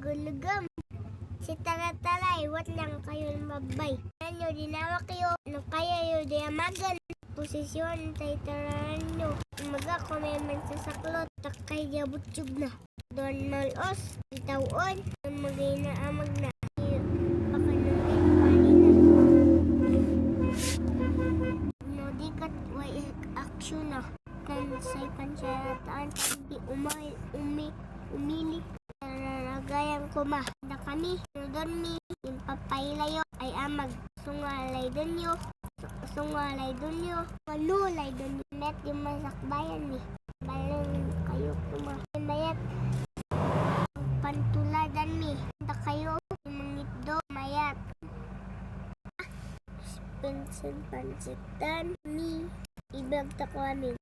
gulugam. Si Taratalay, wat lang kayo mabay. Nanyo, dinawa kayo, no kaya yung diamagan. Posisyon, tay taranyo. Umaga ko may mansasaklot, takay gabutyog na. Doon malos, itawon, magay na amag na. Baka nangay kanina. No, di kat, way aksyon na. Kansay pansyarataan, di umili. Naragayan ko ma. Da kami, doon mi, yung papailayo ay amag. Sungalay dunyo. Sungalay dunyo. Manulay dunyo. Met yung masakbayan ni. Balong kayo kuma. Mayat. Pantuladan mi. Da kayo. Mangitdo. Mayat. Pensin pansitan mi. Ibagta ko amin.